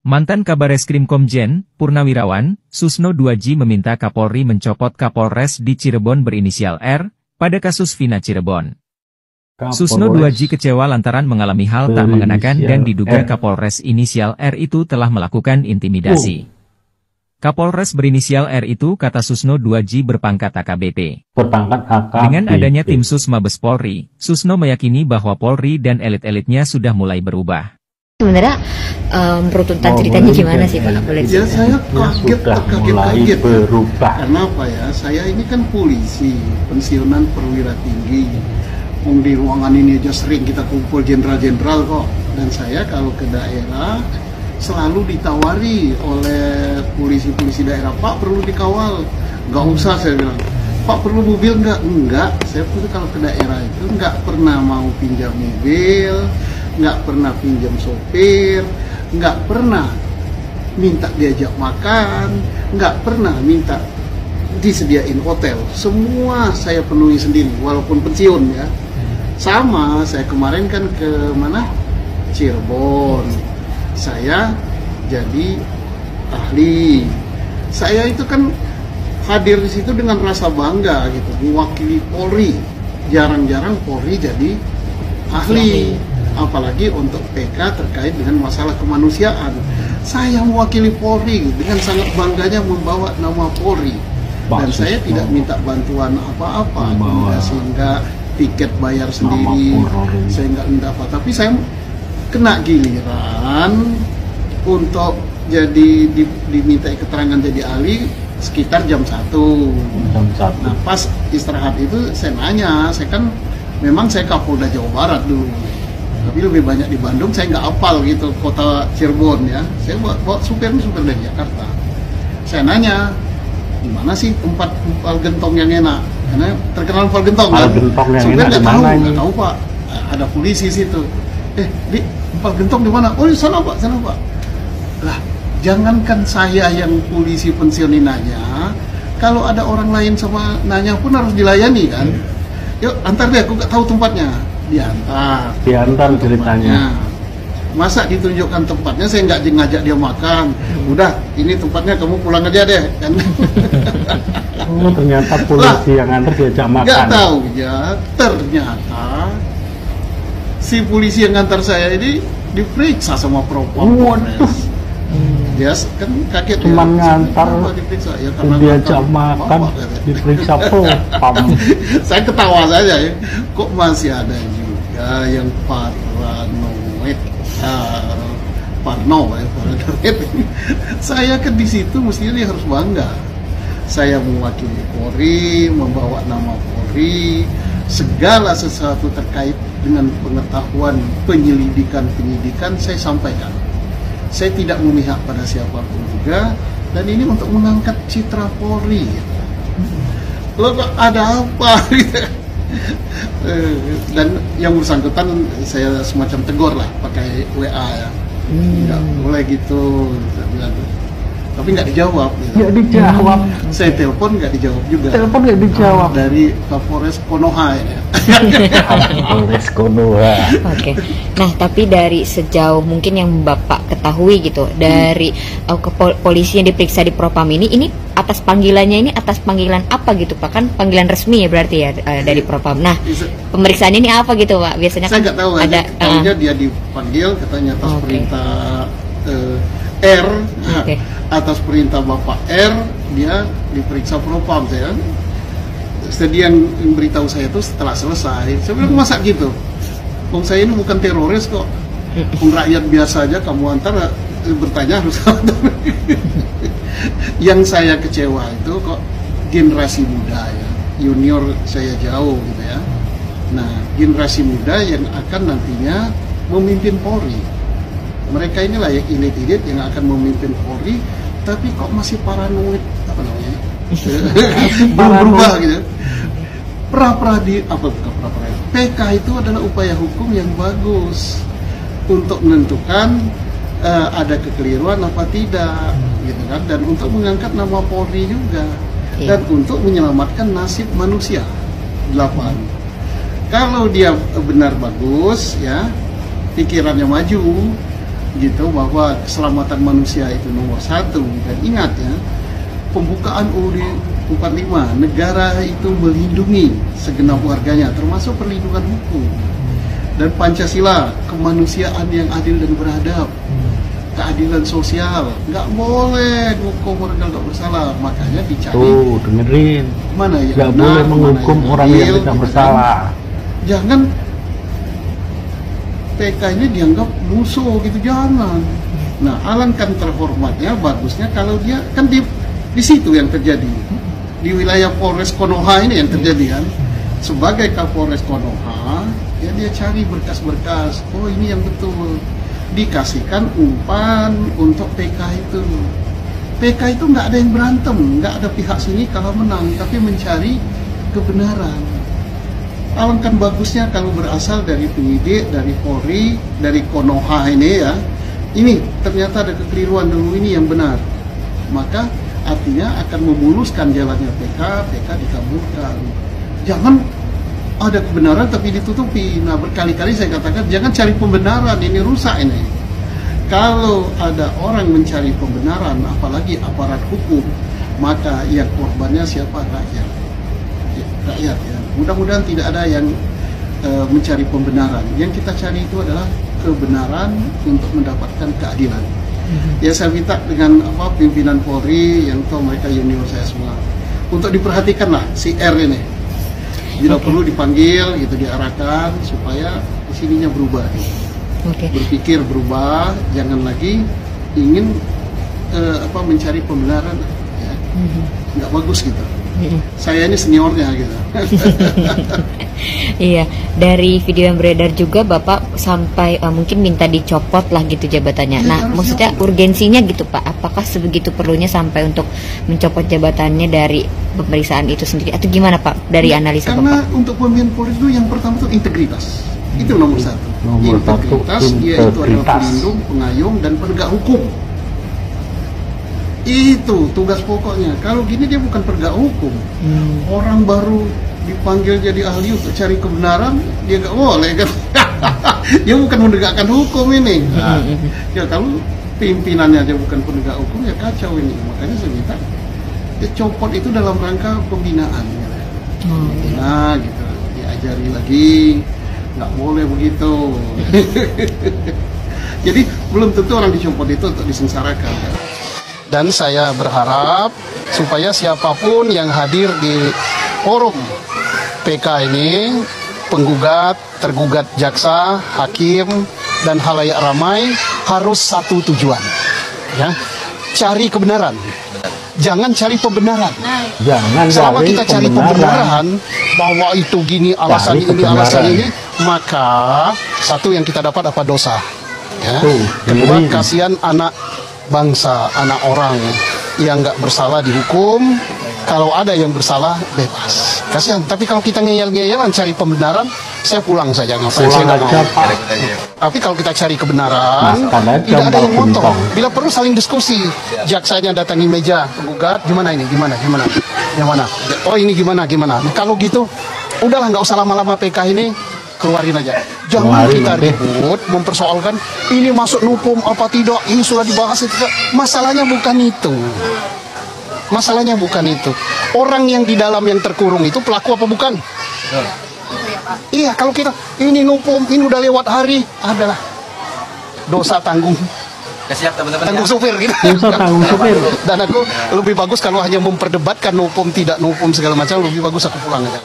Mantan Kabareskrim Komjen, Purnawirawan, Susno 2J meminta Kapolri mencopot Kapolres di Cirebon berinisial R, pada kasus Vina Cirebon. Susno 2J kecewa lantaran mengalami hal tak mengenakan dan diduga Kapolres inisial R itu telah melakukan intimidasi. Kapolres berinisial R itu, kata Susno 2J, berpangkat AKBP. Dengan adanya tim Sus Mabes Polri, Susno meyakini bahwa Polri dan elit-elitnya sudah mulai berubah. Sebenarnya runtutan ceritanya gimana sih Pak? Ya saya kaget berubah. Karena apa ya? Saya ini kan polisi, pensiunan perwira tinggi. Di ruangan ini aja sering kita kumpul jenderal-jenderal kok. Dan saya kalau ke daerah selalu ditawari oleh polisi-polisi daerah, Pak perlu dikawal. Nggak usah, saya bilang. Pak perlu mobil nggak? Enggak. Saya tuh kalau ke daerah itu nggak pernah mau pinjam mobil, nggak pernah pinjam sopir, nggak pernah minta diajak makan, nggak pernah minta disediain hotel. Semua saya penuhi sendiri, walaupun pensiun ya. Sama, saya kemarin kan ke mana? Cirebon. Saya jadi ahli. Saya itu kan hadir di situ dengan rasa bangga gitu, mewakili Polri. Jarang-jarang Polri jadi ahli. Apalagi untuk PK terkait dengan masalah kemanusiaan. Saya mewakili Polri dengan sangat bangganya membawa nama Polri. Dan saya tidak minta bantuan apa-apa, sehingga tiket bayar sendiri, saya nggak minta apa. Tapi saya kena giliran untuk jadi diminta keterangan jadi ahli sekitar jam 1. Nah pas istirahat itu saya nanya, saya kan memang saya Kapolda Jawa Barat dulu. Tapi lebih banyak di Bandung, saya nggak hafal gitu kota Cirebon ya. Saya bawa supir dari Jakarta. Saya nanya, di mana sih tempat empal gentong yang enak? Karena terkenal empal gentong kan. Supir nggak tahu Pak. Ada polisi situ. Di empal gentong di mana? Oh di sana Pak, sana Pak. Lah, jangankan saya yang polisi pensiun ini nanya, kalau ada orang lain sama nanya pun harus dilayani kan. Yuk antar deh, aku nggak tahu tempatnya. Diantar ceritanya. Masa ditunjukkan tempatnya, saya nggak ngajak dia makan. Udah, ini tempatnya, kamu pulang aja deh kan. Oh, ternyata polisi yang nganter diajak makan. Nggak tahu ya, ternyata si polisi yang ngantar saya ini diperiksa sama Propam. Dia kan kaget, cuma ngantar diperiksa ya, karena diajak makan diperiksa Propam. Saya ketawa saja ya, kok masih ada juga yang paranoid. Paranoid. Saya kan di situ mestinya dia harus bangga. Saya mewakili Polri, membawa nama Polri, segala sesuatu terkait dengan pengetahuan penyidikan saya sampaikan. Saya tidak memihak pada siapapun juga, dan ini untuk mengangkat citra Polri. Loh kok ada apa? Dan yang bersangkutan saya semacam tegur lah, pakai WA ya. Nggak boleh gitu, tapi nggak dijawab. Nggak dijawab. Saya telepon nggak dijawab juga. Telepon nggak dijawab. Dari Kapolres Konoha ya. Kapolres Konoha. Oke. Nah, tapi dari sejauh mungkin yang Bapak ketahui gitu, dari polisi yang diperiksa di Propam ini atas panggilannya ini atas panggilan apa gitu Pak? Kan panggilan resmi ya berarti ya dari Propam. Nah, pemeriksaannya ini apa gitu Pak? Biasanya saya nggak tahu ada dia dipanggil katanya atas perintah R, atas perintah Bapak R, dia diperiksa Propam. Saya yang memberitahu saya itu setelah selesai. Saya bilang masa gitu? Saya ini bukan teroris kok. Rakyat biasa aja kamu antar bertanya harus Yang saya kecewa itu kok generasi muda ya, junior saya jauh gitu ya. Nah, generasi muda yang akan nantinya memimpin Polri. Mereka inilah yang elit-elit yang akan memimpin Polri, tapi kok masih paranoid, apa namanya? Berubah gitu. PK itu adalah upaya hukum yang bagus untuk menentukan ada kekeliruan apa tidak, gitu kan, dan untuk mengangkat nama Polri juga, dan untuk menyelamatkan nasib manusia. 8. Kalau dia benar bagus, ya, pikirannya maju, gitu, bahwa keselamatan manusia itu nomor satu. Dan ingat ya, pembukaan UUD 45, negara itu melindungi segenap warganya, termasuk perlindungan hukum. Dan Pancasila, kemanusiaan yang adil dan beradab, keadilan sosial, nggak boleh menghukum orang yang nggak bersalah. Makanya dicari. Tuh, dengerin. Mana yang nggak benar, boleh menghukum mana orang yang tidak bersalah. Jangan PK ini dianggap musuh gitu, jangan. Nah, alangkah terhormatnya, bagusnya kalau dia kan di situ yang terjadi, di wilayah Polres Konoha ini yang terjadi kan. Sebagai Kapolres Konoha, ya dia cari berkas-berkas. Oh, ini yang betul. Dikasihkan umpan untuk PK itu. PK itu nggak ada yang berantem, nggak ada pihak sini kalah menang, tapi mencari kebenaran. Alangkah bagusnya kalau berasal dari penyidik, dari Polri, dari Konoha ini ya. Ini ternyata ada kekeliruan dulu, ini yang benar. Maka artinya akan memuluskan jalannya PK dikabulkan. Jangan ada kebenaran tapi ditutupi. Nah, berkali-kali saya katakan jangan cari pembenaran, ini rusak ini. Kalau ada orang mencari pembenaran, apalagi aparat hukum, maka yang korbannya siapa? Rakyat. Rakyat ya. Mudah-mudahan tidak ada yang mencari pembenaran. Yang kita cari itu adalah kebenaran untuk mendapatkan keadilan. Ya, saya minta dengan pimpinan Polri yang tahu mereka junior saya semua untuk diperhatikanlah si R ini. Bila perlu dipanggil gitu, diarahkan supaya sininya berubah. Berpikir berubah, jangan lagi ingin mencari pembenaran ya. Nggak bagus gitu. Saya ini seniornya gitu. Iya, dari video yang beredar juga Bapak sampai mungkin minta dicopot lah gitu jabatannya. Nah, maksudnya urgensinya gitu Pak, apakah sebegitu perlunya sampai untuk mencopot jabatannya dari pemeriksaan itu sendiri atau gimana Pak dari analisa Bapak? Karena untuk pemimpin Polri itu yang pertama itu integritas, itu nomor satu. Integritas, dia itu adalah pelindung, pengayom dan penegak hukum. Itu tugas pokoknya. Kalau gini dia bukan penegak hukum. Orang baru dipanggil jadi ahli untuk cari kebenaran, dia nggak boleh kan. Dia bukan menegakkan hukum ini. Nah, ya kalau pimpinannya aja bukan penegak hukum, ya kacau ini. Makanya saya minta copot itu dalam rangka pembinaan. Nah, gitu. Diajari lagi, nggak boleh begitu. Jadi belum tentu orang dicopot itu untuk disengsarakan. Dan saya berharap supaya siapapun yang hadir di forum PK ini, penggugat, tergugat jaksa, hakim, dan halayak ramai harus satu tujuan, ya, cari kebenaran. Jangan cari pembenaran. Selama kita cari pembenaran bahwa itu gini alasan ini alasan ini, maka satu yang kita dapat apa dosa. Ya. Kedua, kasihan anak bangsa, anak orang yang nggak bersalah dihukum. Kalau ada yang bersalah bebas, kasihan. Tapi kalau kita ngeyel-ngeyelan cari pembenaran, saya pulang saja ngapain. Saya nggak mau. Tapi kalau kita cari kebenaran, tidak ada yang ngotot. Bila perlu saling diskusi. Jaksanya datangi meja penggugat, gimana ini, gimana, yang mana? Oh ini gimana. Nah, kalau gitu, udahlah nggak usah lama-lama PK ini. Keluarin aja. Jangan kita ribut mempersoalkan ini masuk hukum apa tidak, ini sudah dibahas tidak. Masalahnya bukan itu. Masalahnya bukan itu. Orang yang di dalam yang terkurung itu pelaku apa bukan? Iya, kalau kita ini hukum, ini udah lewat hari, adalah dosa tanggung. Siap teman-teman. Tanggung supir gitu. Tanggung supir. Dan aku lebih bagus kalau hanya memperdebatkan hukum tidak hukum segala macam, lebih bagus aku pulang aja.